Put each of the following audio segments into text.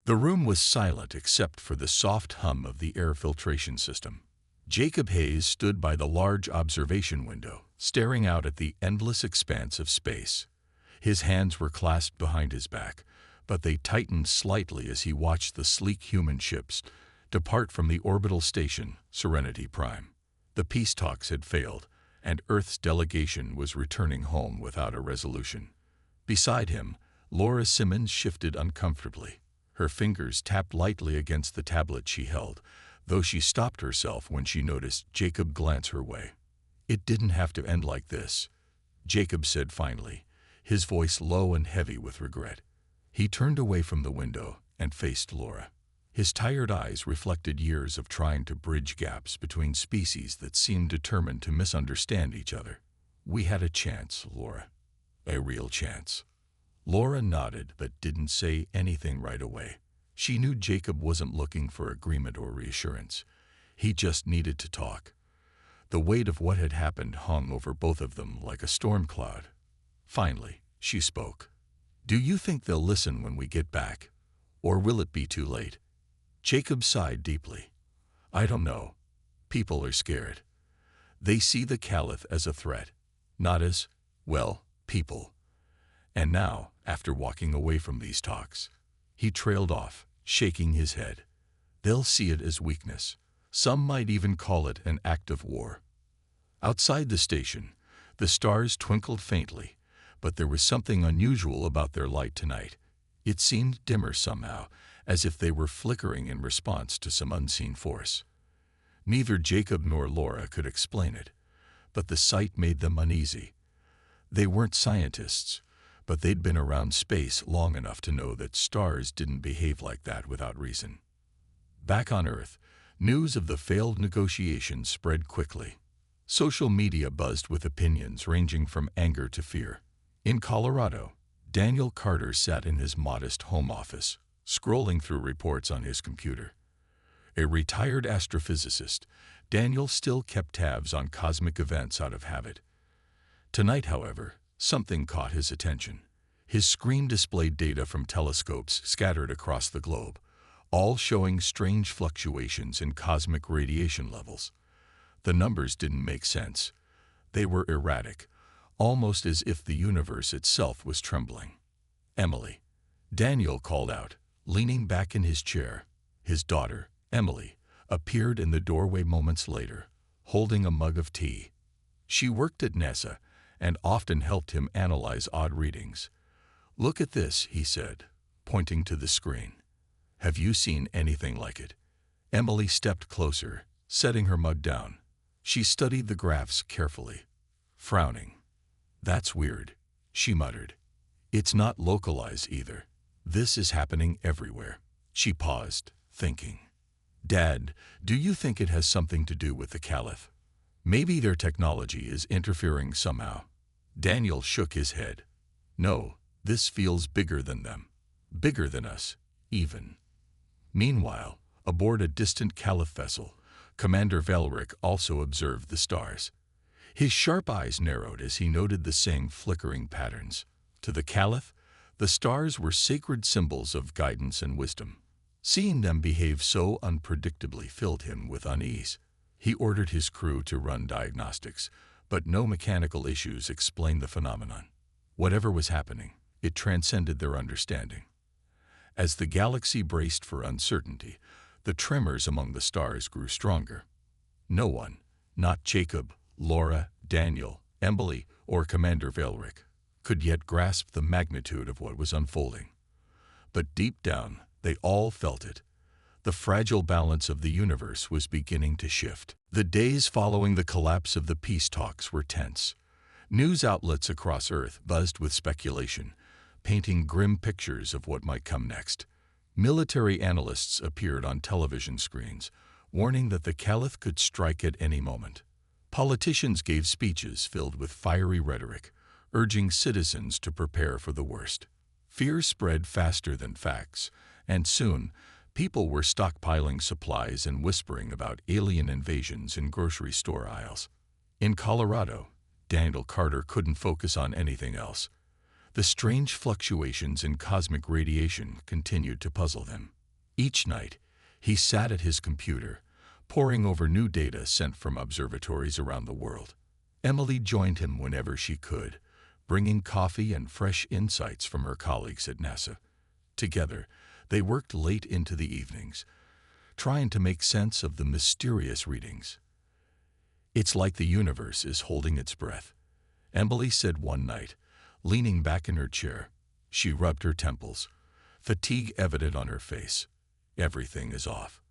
The room was silent except for the soft hum of the air filtration system. Jacob Hayes stood by the large observation window, staring out at the endless expanse of space. His hands were clasped behind his back, but they tightened slightly as he watched the sleek human ships depart from the orbital station, Serenity Prime. The peace talks had failed, and Earth's delegation was returning home without a resolution. Beside him, Laura Simmons shifted uncomfortably. Her fingers tapped lightly against the tablet she held, though she stopped herself when she noticed Jacob glance her way. "It didn't have to end like this," Jacob said finally, his voice low and heavy with regret. He turned away from the window and faced Laura. His tired eyes reflected years of trying to bridge gaps between species that seemed determined to misunderstand each other. "We had a chance, Laura. A real chance." Laura nodded but didn't say anything right away. She knew Jacob wasn't looking for agreement or reassurance. He just needed to talk. The weight of what had happened hung over both of them like a storm cloud. Finally, she spoke. "Do you think they'll listen when we get back? Or will it be too late?" Jacob sighed deeply. "I don't know. People are scared. They see the Caliph as a threat, not as, well, people. And now, after walking away from these talks," he trailed off, shaking his head, "they'll see it as weakness. Some might even call it an act of war." Outside the station, the stars twinkled faintly, but there was something unusual about their light tonight. It seemed dimmer somehow, as if they were flickering in response to some unseen force. Neither Jacob nor Laura could explain it, but the sight made them uneasy. They weren't scientists, but they'd been around space long enough to know that stars didn't behave like that without reason. Back on Earth, news of the failed negotiations spread quickly. Social media buzzed with opinions ranging from anger to fear. In Colorado, Daniel Carter sat in his modest home office, scrolling through reports on his computer. A retired astrophysicist, Daniel still kept tabs on cosmic events out of habit. Tonight, however, something caught his attention. His screen displayed data from telescopes scattered across the globe, all showing strange fluctuations in cosmic radiation levels. The numbers didn't make sense. They were erratic, almost as if the universe itself was trembling. "Emily," Daniel called out, leaning back in his chair. His daughter, Emily, appeared in the doorway moments later, holding a mug of tea. She worked at NASA and often helped him analyze odd readings. "Look at this," he said, pointing to the screen. "Have you seen anything like it?" Emily stepped closer, setting her mug down. She studied the graphs carefully, frowning. "That's weird," she muttered. "It's not localized either. This is happening everywhere." She paused, thinking. "Dad, do you think it has something to do with the Caliph? Maybe their technology is interfering somehow?" Daniel shook his head. "No, this feels bigger than them. Bigger than us, even." Meanwhile, aboard a distant Caliph vessel, Commander Velric also observed the stars. His sharp eyes narrowed as he noted the same flickering patterns. To the Caliph, the stars were sacred symbols of guidance and wisdom. Seeing them behave so unpredictably filled him with unease. He ordered his crew to run diagnostics, but no mechanical issues explained the phenomenon. Whatever was happening, it transcended their understanding. As the galaxy braced for uncertainty, the tremors among the stars grew stronger. No one, not Jacob, Laura, Daniel, Emily, or Commander Velric, could yet grasp the magnitude of what was unfolding. But deep down, they all felt it. The fragile balance of the universe was beginning to shift. The days following the collapse of the peace talks were tense. News outlets across Earth buzzed with speculation, painting grim pictures of what might come next. Military analysts appeared on television screens, warning that the Caliph could strike at any moment. Politicians gave speeches filled with fiery rhetoric, urging citizens to prepare for the worst. Fear spread faster than facts, and soon, people were stockpiling supplies and whispering about alien invasions in grocery store aisles. In Colorado, Daniel Carter couldn't focus on anything else. The strange fluctuations in cosmic radiation continued to puzzle them. Each night, he sat at his computer, poring over new data sent from observatories around the world. Emily joined him whenever she could, bringing coffee and fresh insights from her colleagues at NASA. Together, they worked late into the evenings, trying to make sense of the mysterious readings. "It's like the universe is holding its breath," Emily said one night, leaning back in her chair. She rubbed her temples, fatigue evident on her face. Everything is off.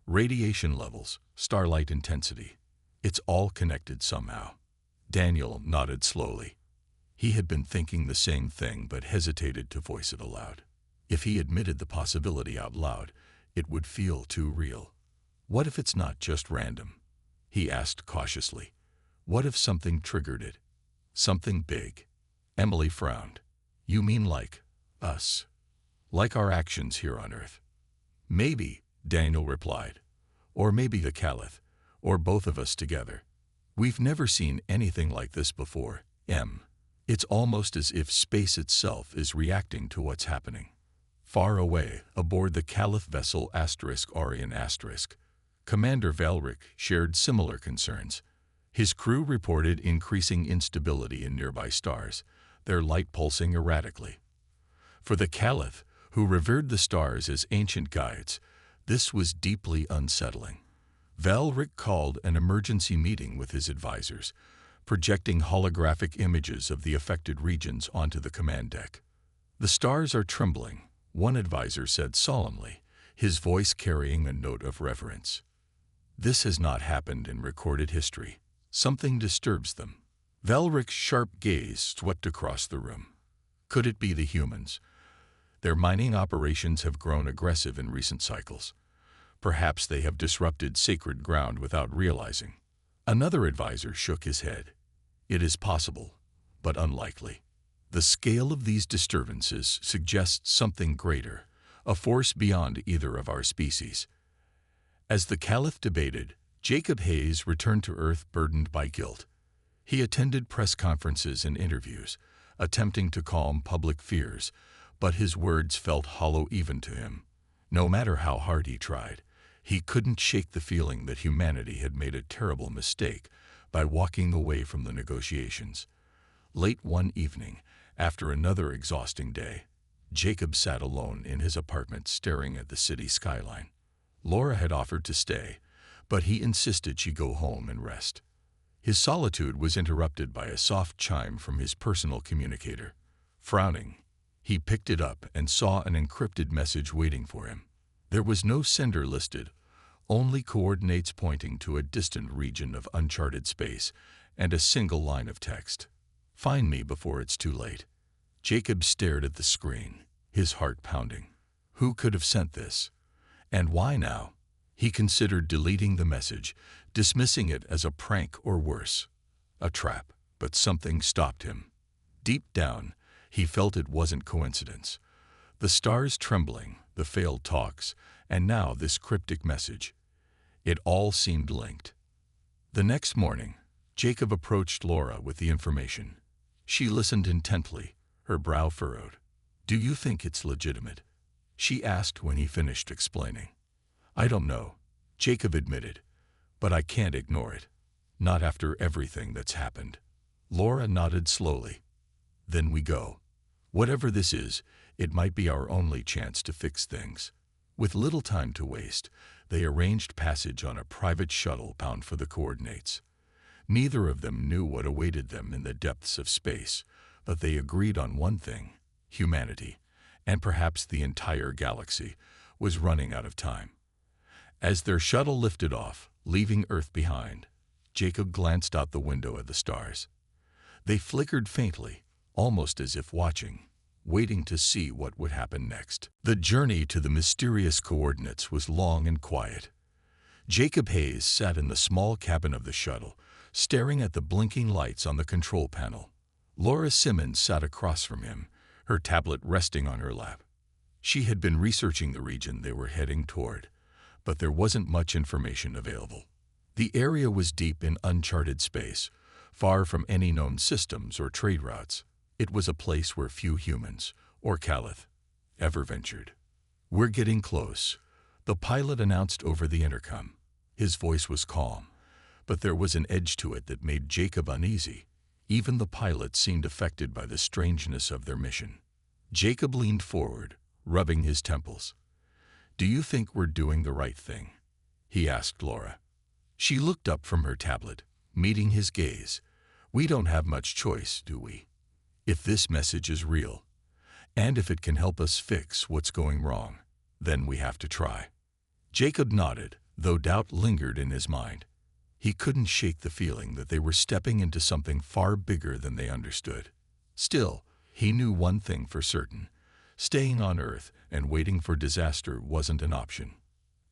Radiation levels, starlight intensity. It's all connected somehow. Daniel nodded slowly. He had been thinking the same thing but hesitated to voice it aloud. If he admitted the possibility out loud, it would feel too real. "What if it's not just random?" he asked cautiously. "What if something triggered it? Something big?" Emily frowned. "You mean like us? Like our actions here on Earth?" "Maybe," Daniel replied. "Or maybe the Caliph, or both of us together. We've never seen anything like this before, Em. It's almost as if space itself is reacting to what's happening." Far away, aboard the Caliph vessel Orion *, Commander Valric shared similar concerns. His crew reported increasing instability in nearby stars, their light pulsing erratically. For the Caliph, who revered the stars as ancient guides, this was deeply unsettling. Valric called an emergency meeting with his advisors, projecting holographic images of the affected regions onto the command deck. "The stars are trembling," one advisor said solemnly, his voice carrying a note of reverence. "This has not happened in recorded history. Something disturbs them." Valric's sharp gaze swept across the room. Could it be the humans? Their mining operations have grown aggressive in recent cycles. Perhaps they have disrupted sacred ground without realizing. Another advisor shook his head. "It is possible, but unlikely. The scale of these disturbances suggests something greater, a force beyond either of our species." As the Caliph debated, Jacob Hayes returned to Earth burdened by guilt. He attended press conferences and interviews, attempting to calm public fears, but his words felt hollow even to him. No matter how hard he tried, he couldn't shake the feeling that humanity had made a terrible mistake by walking away from the negotiations. Late one evening, after another exhausting day, Jacob sat alone in his apartment staring at the city skyline. Laura had offered to stay, but he insisted she go home and rest. His solitude was interrupted by a soft chime from his personal communicator. Frowning, he picked it up and saw an encrypted message waiting for him. There was no sender listed, only coordinates pointing to a distant region of uncharted space and a single line of text. "Find me before it's too late." Jacob stared at the screen, his heart pounding. Who could have sent this? And why now? He considered deleting the message, dismissing it as a prank or worse, a trap, but something stopped him. Deep down, he felt it wasn't coincidence. The stars trembling, the failed talks, and now this cryptic message. It all seemed linked. The next morning, Jacob approached Laura with the information. She listened intently, her brow furrowed. "Do you think it's legitimate?" she asked when he finished explaining. "I don't know," Jacob admitted, "but I can't ignore it. Not after everything that's happened." Laura nodded slowly. "Then we go. Whatever this is, it might be our only chance to fix things." With little time to waste, they arranged passage on a private shuttle bound for the coordinates. Neither of them knew what awaited them in the depths of space, but they agreed on one thing: humanity, and perhaps the entire galaxy, was running out of time. As their shuttle lifted off, leaving Earth behind, Jacob glanced out the window at the stars. They flickered faintly, almost as if watching, waiting to see what would happen next. The journey to the mysterious coordinates was long and quiet. Jacob Hayes sat in the small cabin of the shuttle, staring at the blinking lights on the control panel. Laura Simmons sat across from him, her tablet resting on her lap. She had been researching the region they were heading toward, but there wasn't much information available. The area was deep in uncharted space, far from any known systems or trade routes. It was a place where few humans, or Caliph, ever ventured. "We're getting close," The pilot announced over the intercom. His voice was calm, but there was an edge to it that made Jacob uneasy. Even the pilot seemed affected by the strangeness of their mission. Jacob leaned forward, rubbing his temples. "Do you think we're doing the right thing?" he asked Laura. She looked up from her tablet, meeting his gaze. "We don't have much choice, do we? If this message is real, and if it can help us fix what's going wrong, then we have to try." Jacob nodded, though doubt lingered in his mind. He couldn't shake the feeling that they were stepping into something far bigger than they understood. Still, he knew one thing for certain. Staying on Earth and waiting for disaster wasn't an option.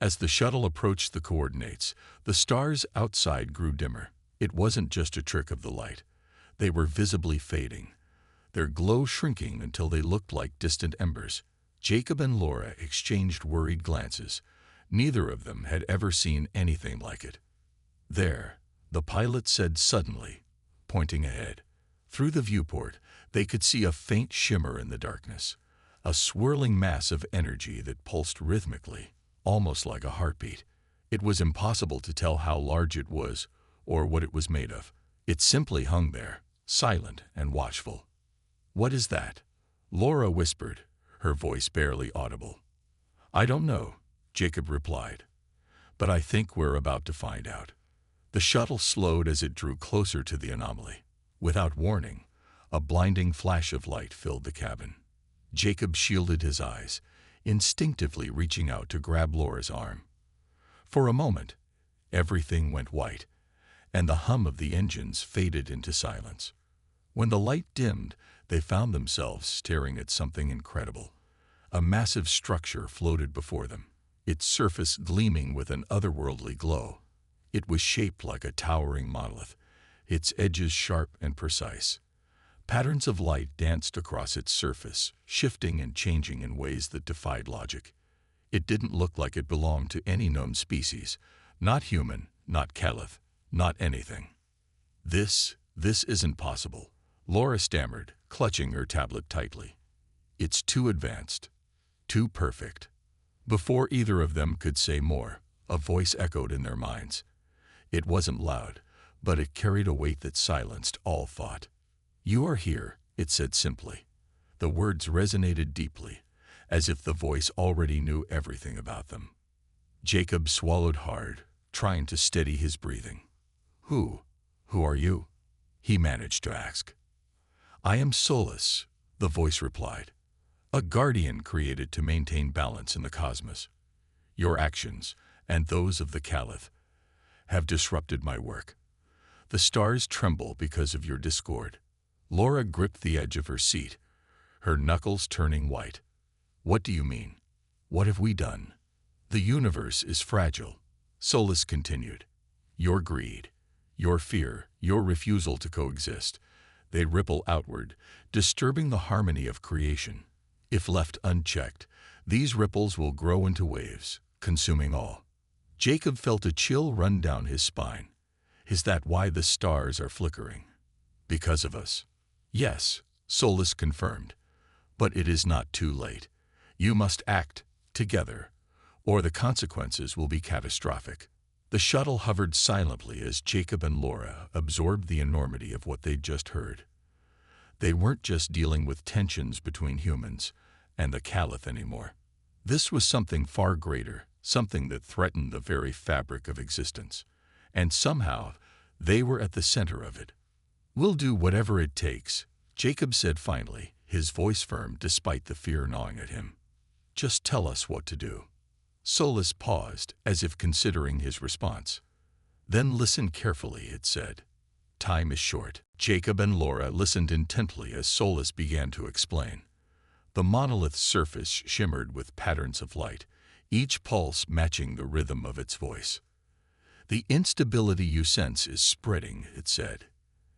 As the shuttle approached the coordinates, the stars outside grew dimmer. It wasn't just a trick of the light. They were visibly fading, their glow shrinking until they looked like distant embers. Jacob and Laura exchanged worried glances. Neither of them had ever seen anything like it. "There," the pilot said suddenly, pointing ahead. Through the viewport, they could see a faint shimmer in the darkness, a swirling mass of energy that pulsed rhythmically, almost like a heartbeat. It was impossible to tell how large it was or what it was made of. It simply hung there, silent and watchful. "What is that?" Laura whispered, her voice barely audible. "I don't know," Jacob replied, "but I think we're about to find out." The shuttle slowed as it drew closer to the anomaly. Without warning, a blinding flash of light filled the cabin. Jacob shielded his eyes, instinctively reaching out to grab Laura's arm. For a moment, everything went white, and the hum of the engines faded into silence. When the light dimmed, they found themselves staring at something incredible. A massive structure floated before them, its surface gleaming with an otherworldly glow. It was shaped like a towering monolith, its edges sharp and precise. Patterns of light danced across its surface, shifting and changing in ways that defied logic. It didn't look like it belonged to any known species, not human, not Caliph, not anything. This isn't possible," Laura stammered, clutching her tablet tightly. "It's too advanced, too perfect." Before either of them could say more, a voice echoed in their minds. It wasn't loud, but it carried a weight that silenced all thought. "You are here," it said simply. The words resonated deeply, as if the voice already knew everything about them. Jacob swallowed hard, trying to steady his breathing. Who are you?" he managed to ask. "I am Solus," the voice replied, "a guardian created to maintain balance in the cosmos. Your actions, and those of the Caliph, have disrupted my work. The stars tremble because of your discord." Laura gripped the edge of her seat, her knuckles turning white. "What do you mean? What have we done?" "The universe is fragile," Solus continued. "Your greed, your fear, your refusal to coexist, they ripple outward, disturbing the harmony of creation. If left unchecked, these ripples will grow into waves, consuming all." Jacob felt a chill run down his spine. "Is that why the stars are flickering? Because of us?" "Yes," Solus confirmed. "But it is not too late. You must act together, or the consequences will be catastrophic." The shuttle hovered silently as Jacob and Laura absorbed the enormity of what they'd just heard. They weren't just dealing with tensions between humans and the Caliph anymore. This was something far greater, something that threatened the very fabric of existence. And somehow, they were at the center of it. "We'll do whatever it takes," Jacob said finally, his voice firm despite the fear gnawing at him. "Just tell us what to do." Solus paused, as if considering his response. "Then listen carefully," it said. "Time is short." Jacob and Laura listened intently as Solus began to explain. The monolith's surface shimmered with patterns of light, each pulse matching the rhythm of its voice. "The instability you sense is spreading," it said.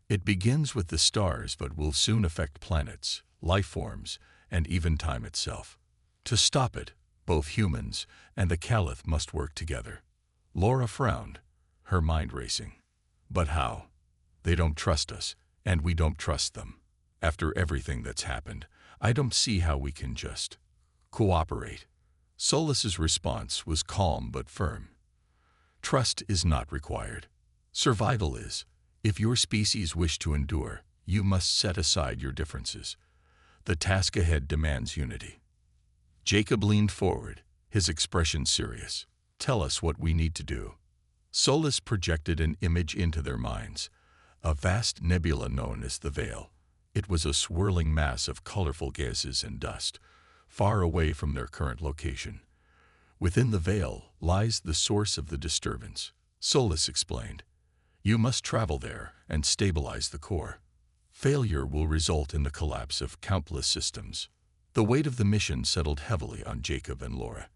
"It begins with the stars but will soon affect planets, life forms, and even time itself. To stop it, both humans and the Caliph must work together." Laura frowned, her mind racing. "But how? They don't trust us, and we don't trust them. After everything that's happened, I don't see how we can just cooperate." Solus's response was calm but firm. Trust is not required. Survival is. If your species wish to endure, you must set aside your differences. The task ahead demands unity. Jacob leaned forward, his expression serious. Tell us what we need to do. Solus projected an image into their minds. A vast nebula known as the Veil. It was a swirling mass of colorful gases and dust, far away from their current location. Within the Veil lies the source of the disturbance, Solus explained. You must travel there and stabilize the core. Failure will result in the collapse of countless systems. The weight of the mission settled heavily on Jacob and Laura.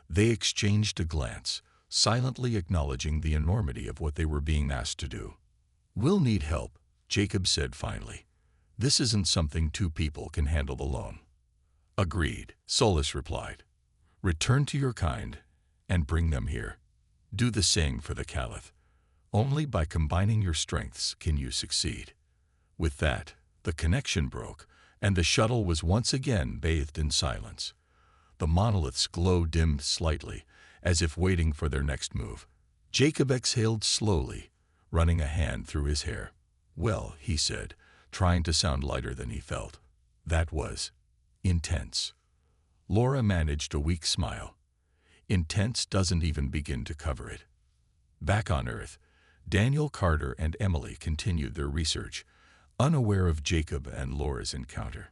They exchanged a glance, silently acknowledging the enormity of what they were being asked to do. We'll need help, Jacob said finally. This isn't something two people can handle alone. Agreed, Solus replied. Return to your kind and bring them here. Do the same for the Caliph. Only by combining your strengths can you succeed. With that, the connection broke, and the shuttle was once again bathed in silence. The monolith's glow dimmed slightly, as if waiting for their next move. Jacob exhaled slowly, running a hand through his hair. Well, he said, trying to sound lighter than he felt. That was intense. Laura managed a weak smile. Intense doesn't even begin to cover it. Back on Earth, Daniel, Carter, and Emily continued their research, unaware of Jacob and Laura's encounter.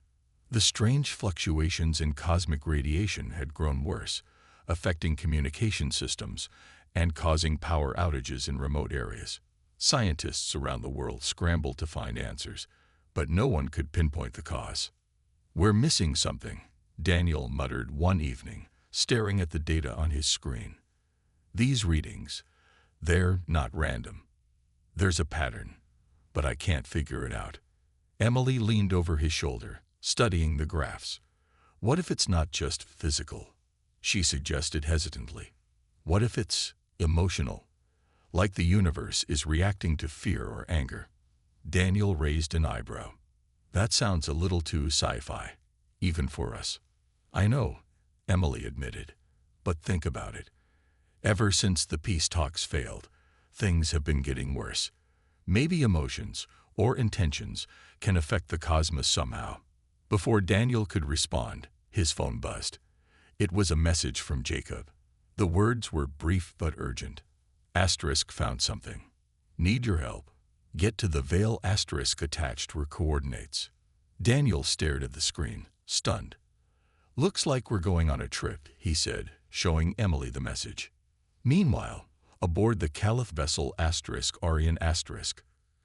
The strange fluctuations in cosmic radiation had grown worse, affecting communication systems and causing power outages in remote areas. Scientists around the world scrambled to find answers, but no one could pinpoint the cause. We're missing something, Daniel muttered one evening, staring at the data on his screen. These readings, they're not random. There's a pattern, but I can't figure it out. Emily leaned over his shoulder, studying the graphs. What if it's not just physical? She suggested hesitantly. What if it's emotional? Like the universe is reacting to fear or anger. Daniel raised an eyebrow. That sounds a little too sci-fi, even for us. I know, Emily admitted, but think about it. Ever since the peace talks failed, things have been getting worse. Maybe emotions or intentions can affect the cosmos somehow. Before Daniel could respond, his phone buzzed. It was a message from Jacob. The words were brief but urgent. Asterisk found something. Need your help. Get to the Veil. Asterisk attached were coordinates. Daniel stared at the screen, stunned. Looks like we're going on a trip, he said, showing Emily the message. Meanwhile, aboard the Caliph vessel Arian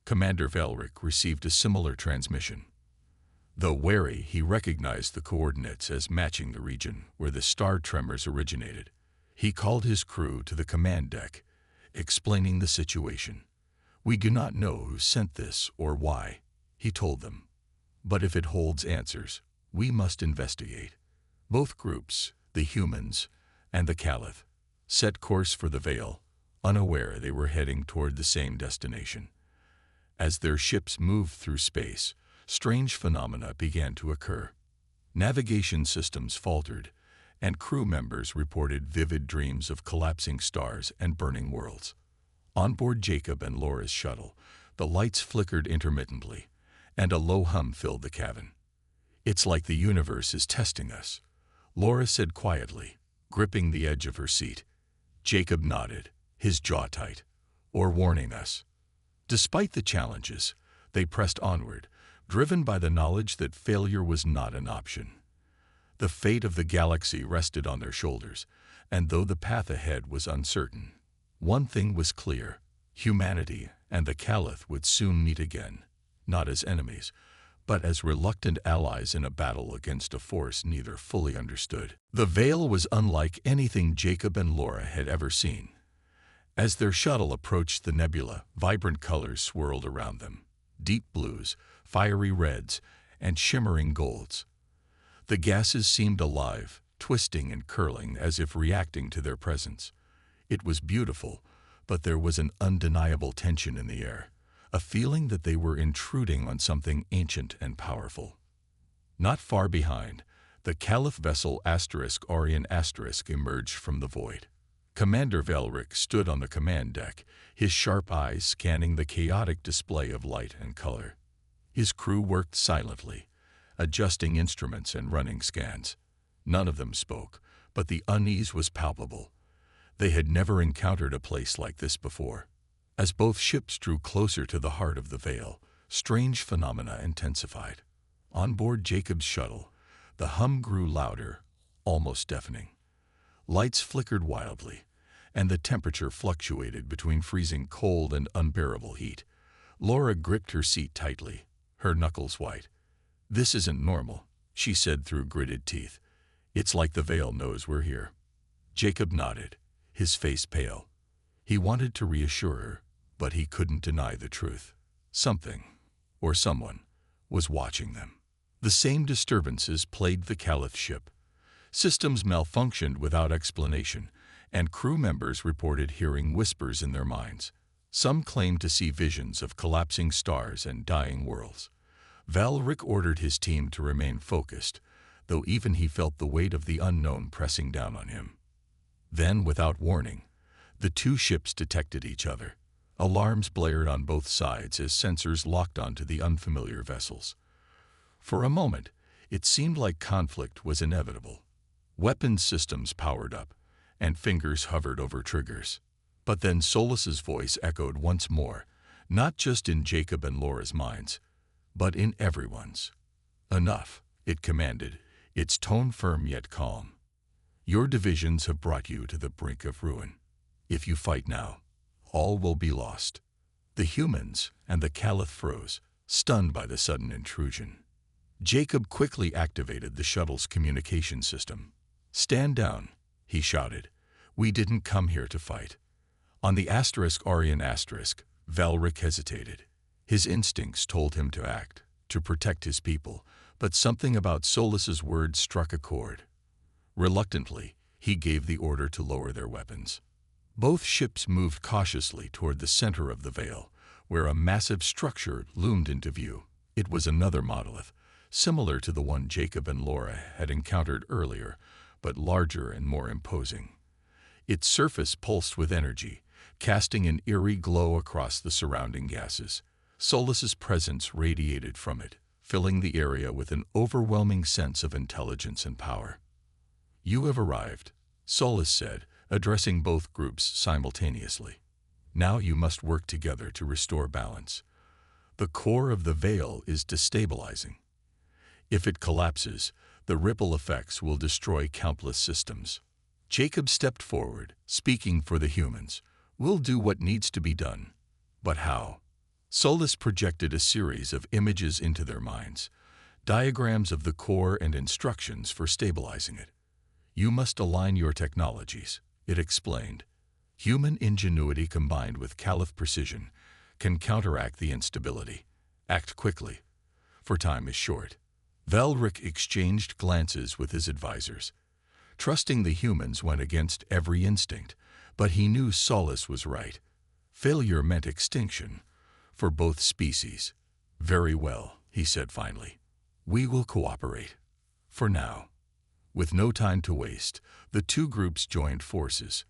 Commander Velric received a similar transmission. Though wary, he recognized the coordinates as matching the region where the star tremors originated. He called his crew to the command deck, explaining the situation. We do not know who sent this or why, he told them. But if it holds answers, we must investigate. Both groups, the humans and the Caliph, set course for the Veil, unaware they were heading toward the same destination. As their ships moved through space, strange phenomena began to occur. Navigation systems faltered, and crew members reported vivid dreams of collapsing stars and burning worlds. On board Jacob and Laura's shuttle, the lights flickered intermittently, and a low hum filled the cabin. It's like the universe is testing us, Laura said quietly, gripping the edge of her seat. Jacob nodded, his jaw tight. Or warning us. Despite the challenges, they pressed onward, driven by the knowledge that failure was not an option. The fate of the galaxy rested on their shoulders, and though the path ahead was uncertain, one thing was clear: humanity and the Caliph would soon meet again, not as enemies, but as reluctant allies in a battle against a force neither fully understood. The Veil was unlike anything Jacob and Laura had ever seen. As their shuttle approached the nebula, vibrant colors swirled around them: deep blues, fiery reds, and shimmering golds. The gases seemed alive, twisting and curling as if reacting to their presence. It was beautiful, but there was an undeniable tension in the air, a feeling that they were intruding on something ancient and powerful. Not far behind, The Caliph vessel Orion emerged from the void. Commander Valric stood on the command deck, his sharp eyes scanning the chaotic display of light and color. His crew worked silently, adjusting instruments and running scans. None of them spoke, but the unease was palpable. They had never encountered a place like this before. As both ships drew closer to the heart of the Veil, strange phenomena intensified. On board Jacob's shuttle, the hum grew louder, almost deafening. Lights flickered wildly, and the temperature fluctuated between freezing cold and unbearable heat. Laura gripped her seat tightly, her knuckles white. "This isn't normal," she said through gritted teeth. "It's like the Veil knows we're here." Jacob nodded, his face pale. He wanted to reassure her, but he couldn't deny the truth. Something, or someone, was watching them. The same disturbances plagued the Caliph ship. Systems malfunctioned without explanation, and crew members reported hearing whispers in their minds. Some claimed to see visions of collapsing stars and dying worlds. Valric ordered his team to remain focused, though even he felt the weight of the unknown pressing down on him. Then, without warning, the two ships detected each other. Alarms blared on both sides as sensors locked onto the unfamiliar vessels. For a moment, it seemed like conflict was inevitable. Weapons systems powered up, and fingers hovered over triggers. But then Solus's voice echoed once more, not just in Jacob and Laura's minds, but in everyone's. "Enough," it commanded, its tone firm yet calm. "Your divisions have brought you to the brink of ruin. If you fight now, all will be lost." The humans and the Caliph froze, stunned by the sudden intrusion. Jacob quickly activated the shuttle's communication system. "Stand down," he shouted. "We didn't come here to fight." On the Orion Valric hesitated. His instincts told him to act, to protect his people, but something about Solus's words struck a chord. Reluctantly, he gave the order to lower their weapons. Both ships moved cautiously toward the center of the Veil, where a massive structure loomed into view. It was another monolith, similar to the one Jacob and Laura had encountered earlier, but larger and more imposing. Its surface pulsed with energy, casting an eerie glow across the surrounding gases. Solus's presence radiated from it, filling the area with an overwhelming sense of intelligence and power. "You have arrived," Solus said, addressing both groups simultaneously. "Now you must work together to restore balance. The core of the Veil is destabilizing. If it collapses, the ripple effects will destroy countless systems." Jacob stepped forward, speaking for the humans. "We'll do what needs to be done. But how?" Solus projected a series of images into their minds, diagrams of the core and instructions for stabilizing it. "You must align your technologies," it explained. "Human ingenuity combined with Caliph precision can counteract the instability. Act quickly, for time is short." Valric exchanged glances with his advisors. Trusting the humans went against every instinct, but he knew Solus was right. Failure meant extinction, for both species. "Very well," he said finally. "We will cooperate. For now." With no time to waste, the two groups joined forces.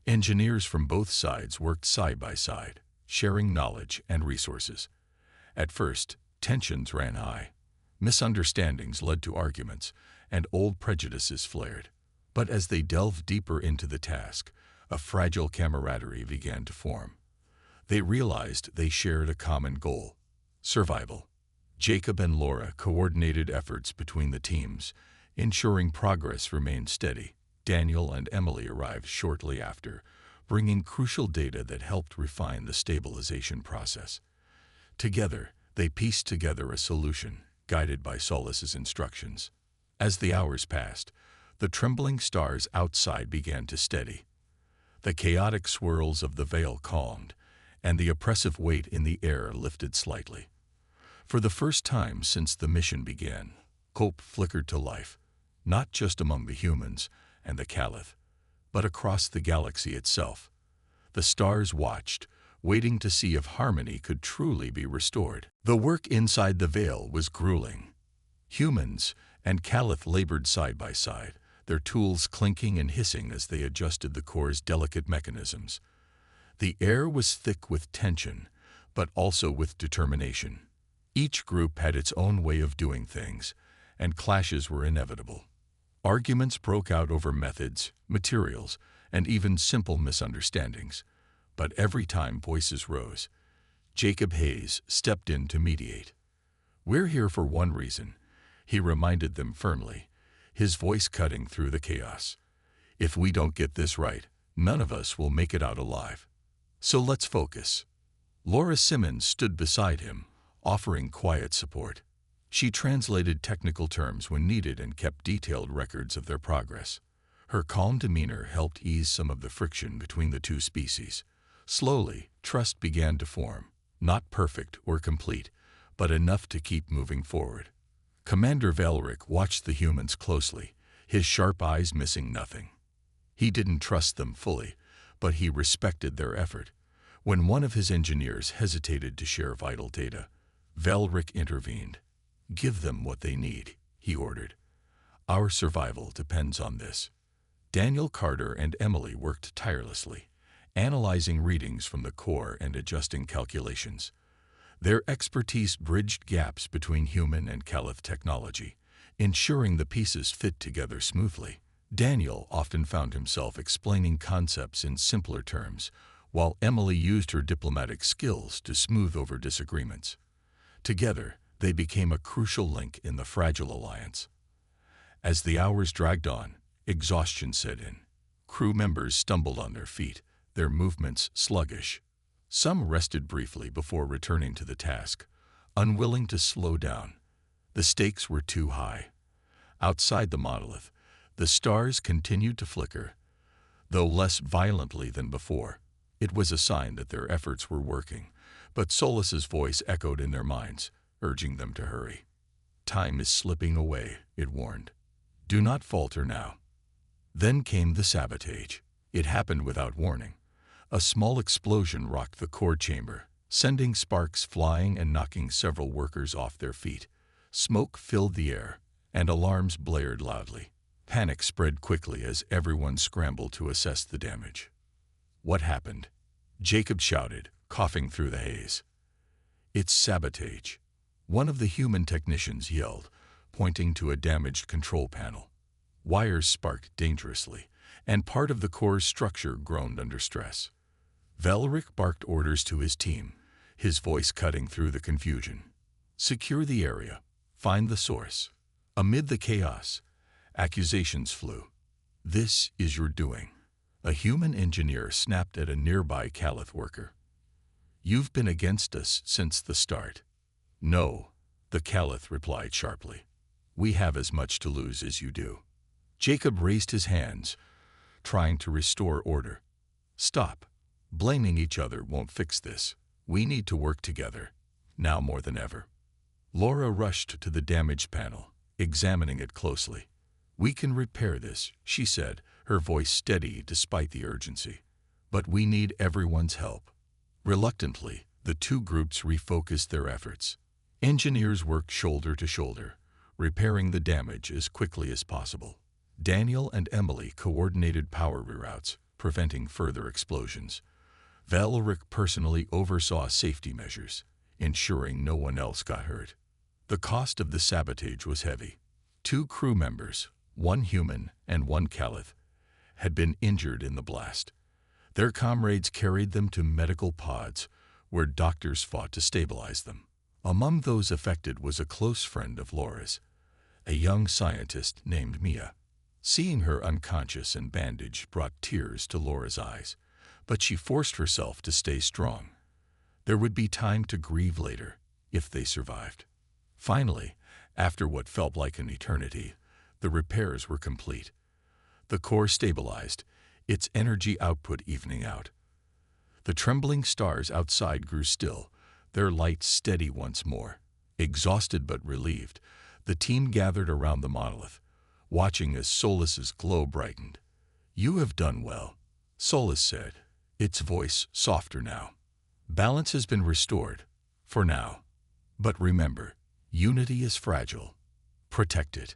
Engineers from both sides worked side by side, sharing knowledge and resources. At first, tensions ran high. Misunderstandings led to arguments, and old prejudices flared. But as they delved deeper into the task, a fragile camaraderie began to form. They realized they shared a common goal: survival. Jacob and Laura coordinated efforts between the teams, ensuring progress remained steady. Daniel and Emily arrived shortly after, bringing crucial data that helped refine the stabilization process. Together, they pieced together a solution, guided by Solus's instructions. As the hours passed, the trembling stars outside began to steady. The chaotic swirls of the Veil calmed, and the oppressive weight in the air lifted slightly. For the first time since the mission began, hope flickered to life, not just among the humans and the Caliph, but across the galaxy itself. The stars watched, waiting to see if harmony could truly be restored. The work inside the Veil was grueling. Humans, and Caliph labored side by side, their tools clinking and hissing as they adjusted the core's delicate mechanisms. The air was thick with tension, but also with determination. Each group had its own way of doing things, and clashes were inevitable. Arguments broke out over methods, materials, and even simple misunderstandings. But every time voices rose, Jacob Hayes stepped in to mediate. "We're here for one reason," he reminded them firmly, his voice cutting through the chaos. "If we don't get this right, none of us will make it out alive. So let's focus." Laura Simmons stood beside him, offering quiet support. She translated technical terms when needed and kept detailed records of their progress. Her calm demeanor helped ease some of the friction between the two species. Slowly, trust began to form, not perfect or complete, but enough to keep moving forward. Commander Valric watched the humans closely, his sharp eyes missing nothing. He didn't trust them fully, but he respected their effort. When one of his engineers hesitated to share vital data, Valric intervened. "Give them what they need," he ordered. "Our survival depends on this." Daniel Carter and Emily worked tirelessly, analyzing readings from the core and adjusting calculations. Their expertise bridged gaps between human and Caliph technology, ensuring the pieces fit together smoothly. Daniel often found himself explaining concepts in simpler terms, while Emily used her diplomatic skills to smooth over disagreements. Together, they became a crucial link in the fragile alliance. As the hours dragged on, exhaustion set in. Crew members stumbled on their feet, their movements sluggish. Some rested briefly before returning to the task, unwilling to slow down. The stakes were too high. Outside the monolith, the stars continued to flicker, though less violently than before. It was a sign that their efforts were working, but Solus's voice echoed in their minds, urging them to hurry. "Time is slipping away," it warned. "Do not falter now." Then came the sabotage. It happened without warning. A small explosion rocked the core chamber, sending sparks flying and knocking several workers off their feet. Smoke filled the air, and alarms blared loudly. Panic spread quickly as everyone scrambled to assess the damage. "What happened?" Jacob shouted, coughing through the haze. "It's sabotage," one of the human technicians yelled, pointing to a damaged control panel. Wires sparked dangerously, and part of the core's structure groaned under stress. Valric barked orders to his team, his voice cutting through the confusion. "Secure the area. Find the source." Amid the chaos, accusations flew. "This is your doing." A human engineer snapped at a nearby Caliph worker. "You've been against us since the start." "No," the Caliph replied sharply. "We have as much to lose as you do." Jacob raised his hands, trying to restore order. "Stop. Blaming each other won't fix this. We need to work together, now more than ever." Laura rushed to the damaged panel, examining it closely. "We can repair this," she said, her voice steady despite the urgency. "But we need everyone's help." Reluctantly, the two groups refocused their efforts. Engineers worked shoulder to shoulder, repairing the damage as quickly as possible. Daniel and Emily coordinated power reroutes, preventing further explosions. Valric personally oversaw safety measures, ensuring no one else got hurt. The cost of the sabotage was heavy. 2 crew members, 1 human and 1 Caliph, had been injured in the blast. Their comrades carried them to medical pods, where doctors fought to stabilize them. Among those affected was a close friend of Laura's, a young scientist named Mia. Seeing her unconscious and bandaged brought tears to Laura's eyes, but she forced herself to stay strong. There would be time to grieve later, if they survived. Finally, after what felt like an eternity, the repairs were complete. The core stabilized, its energy output evening out. The trembling stars outside grew still, their light steady once more. Exhausted but relieved, the team gathered around the monolith, watching as Solus's glow brightened. "You have done well," Solus said, its voice softer now. "Balance has been restored, for now. But remember, unity is fragile. Protect it."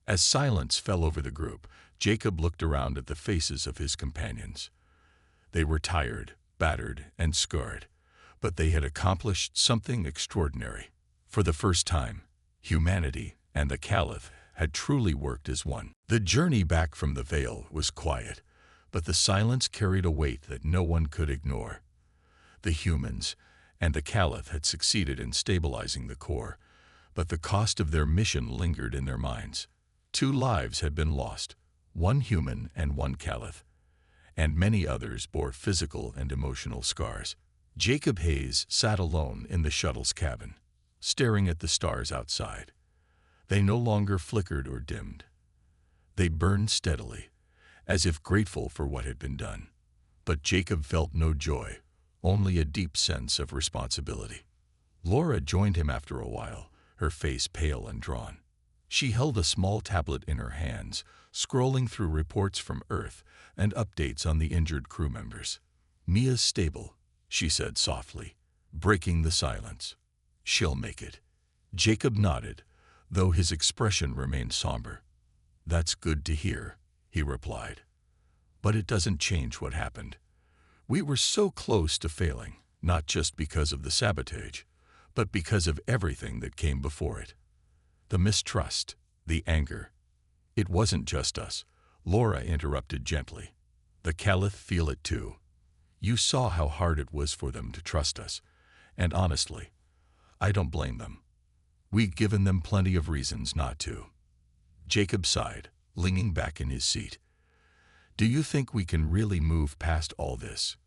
As silence fell over the group, Jacob looked around at the faces of his companions. They were tired, battered, and scarred, but they had accomplished something extraordinary. For the first time, humanity and the Caliph had truly worked as one. The journey back from the Vale was quiet, but the silence carried a weight that no one could ignore. The humans and the Caliph had succeeded in stabilizing the core, but the cost of their mission lingered in their minds. 2 lives had been lost, 1 human and 1 Caliph, and many others bore physical and emotional scars. Jacob Hayes sat alone in the shuttle's cabin, staring at the stars outside. They no longer flickered or dimmed. They burned steadily, as if grateful for what had been done. But Jacob felt no joy, only a deep sense of responsibility. Laura joined him after a while, her face pale and drawn. She held a small tablet in her hands, scrolling through reports from Earth and updates on the injured crew members. "Mia's stable," she said softly, breaking the silence. "She'll make it." Jacob nodded, though his expression remained somber. "That's good to hear," he replied. "But it doesn't change what happened. We were so close to failing, not just because of the sabotage, but because of everything that came before it. The mistrust, the anger. It wasn't just us," Laura interrupted gently. "The Caliph feel it too. You saw how hard it was for them to trust us, and honestly, I don't blame them. We've given them plenty of reasons not to." Jacob sighed, leaning back in his seat. "Do you think we can really move past all this?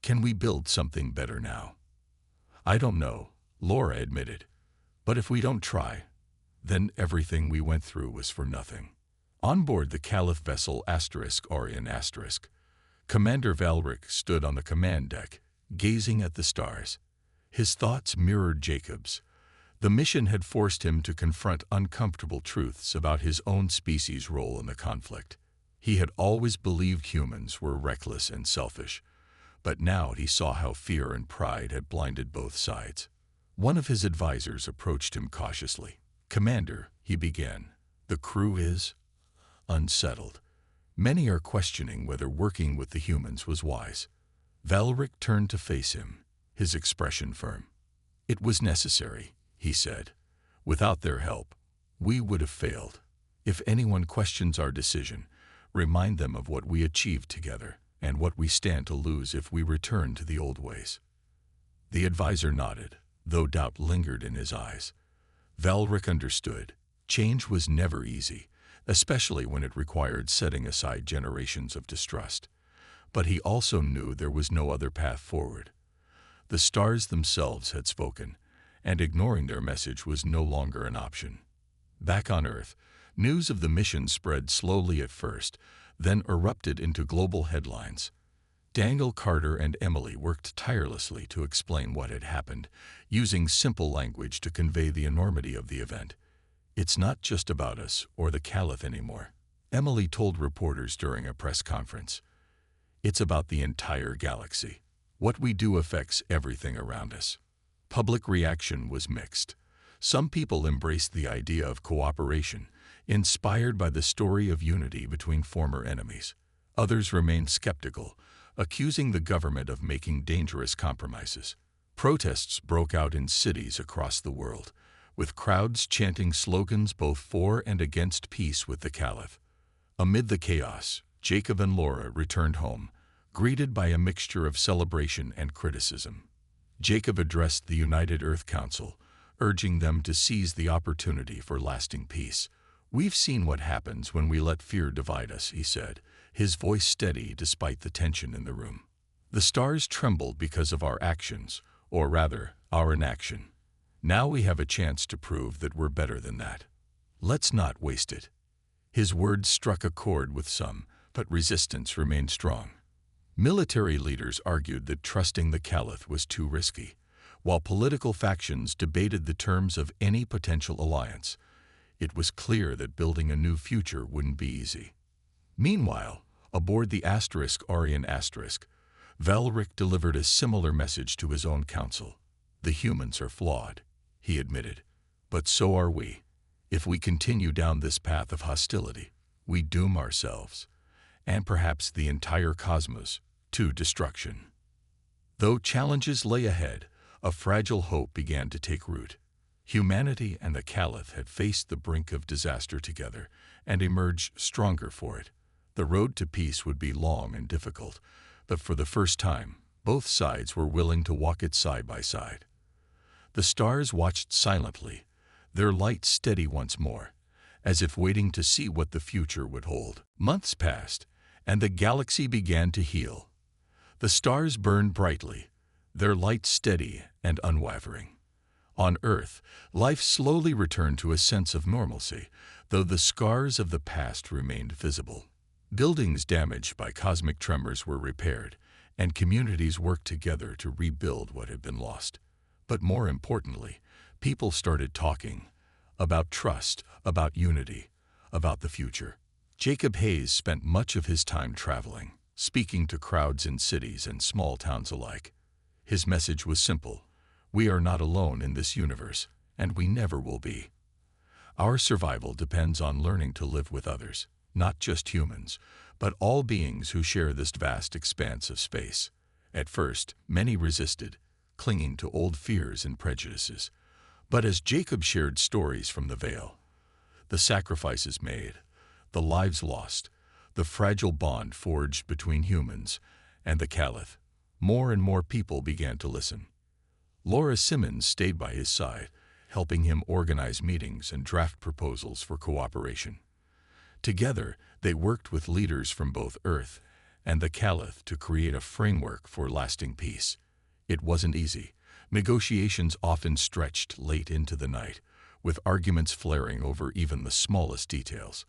Can we build something better now?" "I don't know," Laura admitted. "But if we don't try, then everything we went through was for nothing." On board the Caliph vessel Orion *, Commander Valric stood on the command deck, gazing at the stars. His thoughts mirrored Jacob's. The mission had forced him to confront uncomfortable truths about his own species' role in the conflict. He had always believed humans were reckless and selfish, but now he saw how fear and pride had blinded both sides. One of his advisors approached him cautiously. "Commander," he began, "the crew is unsettled. Many are questioning whether working with the humans was wise." Valric turned to face him, his expression firm. "It was necessary," he said. "Without their help, we would have failed. If anyone questions our decision, remind them of what we achieved together and what we stand to lose if we return to the old ways." The advisor nodded, though doubt lingered in his eyes. Valric understood. Change was never easy, especially when it required setting aside generations of distrust. But he also knew there was no other path forward. The stars themselves had spoken, and ignoring their message was no longer an option. Back on Earth, news of the mission spread slowly at first, then erupted into global headlines. Daniel, Carter, and Emily worked tirelessly to explain what had happened, using simple language to convey the enormity of the event. "It's not just about us or the Caliph anymore," Emily told reporters during a press conference. "It's about the entire galaxy. What we do affects everything around us." Public reaction was mixed. Some people embraced the idea of cooperation, inspired by the story of unity between former enemies. Others remained skeptical, accusing the government of making dangerous compromises. Protests broke out in cities across the world, with crowds chanting slogans both for and against peace with the Caliph. Amid the chaos, Jacob and Laura returned home, greeted by a mixture of celebration and criticism. Jacob addressed the United Earth Council, urging them to seize the opportunity for lasting peace. "We've seen what happens when we let fear divide us," he said, his voice steady despite the tension in the room. "The stars trembled because of our actions, or rather, our inaction. Now we have a chance to prove that we're better than that. Let's not waste it." His words struck a chord with some, but resistance remained strong. Military leaders argued that trusting the Caliph was too risky, while political factions debated the terms of any potential alliance. It was clear that building a new future wouldn't be easy. Meanwhile, aboard the Orion *, Valric delivered a similar message to his own council. "The humans are flawed," he admitted, "but so are we. If we continue down this path of hostility, we doom ourselves, and perhaps the entire cosmos, to destruction. Though challenges lay ahead, a fragile hope began to take root. Humanity and the Caliph had faced the brink of disaster together and emerged stronger for it. The road to peace would be long and difficult, but for the first time, both sides were willing to walk it side by side. The stars watched silently, their light steady once more, as if waiting to see what the future would hold. Months passed, and the galaxy began to heal. The stars burned brightly, their light steady and unwavering. On Earth, life slowly returned to a sense of normalcy, though the scars of the past remained visible. Buildings damaged by cosmic tremors were repaired, and communities worked together to rebuild what had been lost. But more importantly, people started talking about trust, about unity, about the future. Jacob Hayes spent much of his time traveling, speaking to crowds in cities and small towns alike. His message was simple: we are not alone in this universe, and we never will be. Our survival depends on learning to live with others, not just humans, but all beings who share this vast expanse of space. At first, many resisted, clinging to old fears and prejudices. But as Jacob shared stories from the Veil, the sacrifices made, the lives lost, the fragile bond forged between humans and the Caliph, more and more people began to listen. Laura Simmons stayed by his side, helping him organize meetings and draft proposals for cooperation. Together, they worked with leaders from both Earth and the Caliph to create a framework for lasting peace. It wasn't easy. Negotiations often stretched late into the night, with arguments flaring over even the smallest details.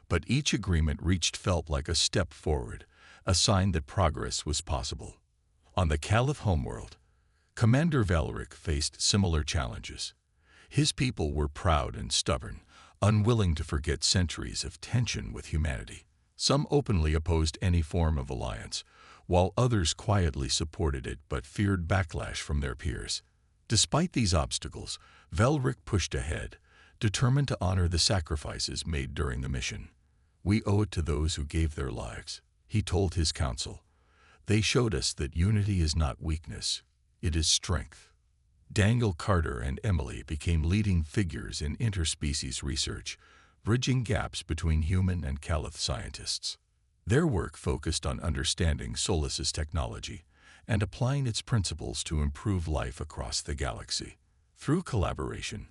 But each agreement reached felt like a step forward, a sign that progress was possible. On the Caliph homeworld, Commander Valeric faced similar challenges. His people were proud and stubborn, unwilling to forget centuries of tension with humanity. Some openly opposed any form of alliance, while others quietly supported it but feared backlash from their peers. Despite these obstacles, Valeric pushed ahead, determined to honor the sacrifices made during the mission. We owe it to those who gave their lives, he told his council. They showed us that unity is not weakness, it is strength. Daniel Carter and Emily became leading figures in interspecies research, bridging gaps between human and Caliph scientists. Their work focused on understanding Solus's technology and applying its principles to improve life across the galaxy. Through collaboration,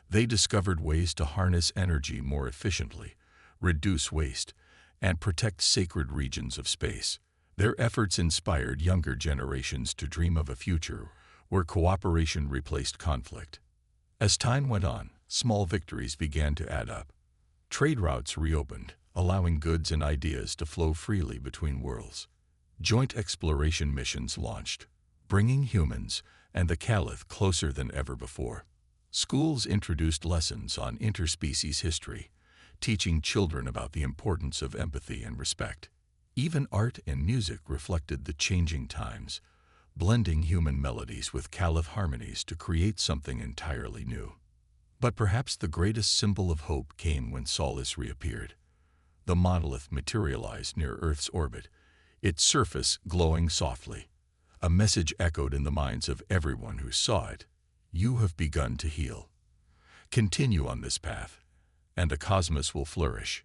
they discovered ways to harness energy more efficiently, reduce waste, and protect sacred regions of space. Their efforts inspired younger generations to dream of a future where cooperation replaced conflict. As time went on, small victories began to add up. Trade routes reopened, allowing goods and ideas to flow freely between worlds. Joint exploration missions launched, bringing humans and the Caliph closer than ever before. Schools introduced lessons on interspecies history, teaching children about the importance of empathy and respect. Even art and music reflected the changing times, blending human melodies with Caliph harmonies to create something entirely new. But perhaps the greatest symbol of hope came when Solus reappeared. The monolith materialized near Earth's orbit, its surface glowing softly. A message echoed in the minds of everyone who saw it: you have begun to heal. Continue on this path, and the cosmos will flourish.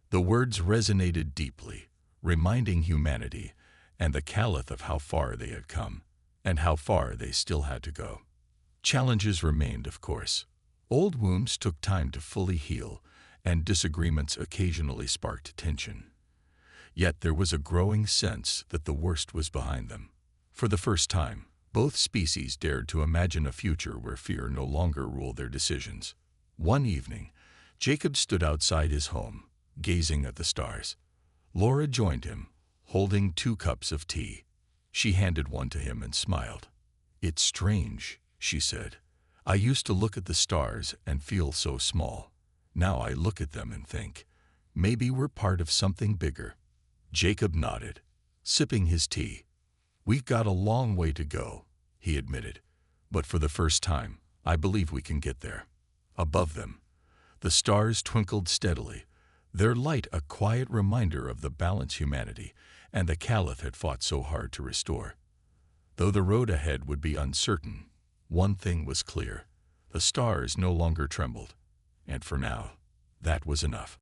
The words resonated deeply, reminding humanity and the Caliph of how far they had come, and how far they still had to go. Challenges remained, of course. Old wounds took time to fully heal, and disagreements occasionally sparked tension. Yet there was a growing sense that the worst was behind them. For the first time, both species dared to imagine a future where fear no longer ruled their decisions. One evening, Jacob stood outside his home, gazing at the stars. Laura joined him, holding 2 cups of tea. She handed one to him and smiled. "It's strange," she said. "I used to look at the stars and feel so small. Now I look at them and think, maybe we're part of something bigger." Jacob nodded, sipping his tea. "We've got a long way to go," he admitted, "but for the first time, I believe we can get there." Above them, The stars twinkled steadily, their light a quiet reminder of the balance humanity and the Caliph had fought so hard to restore. Though the road ahead would be uncertain, one thing was clear. The stars no longer trembled, and for now, that was enough.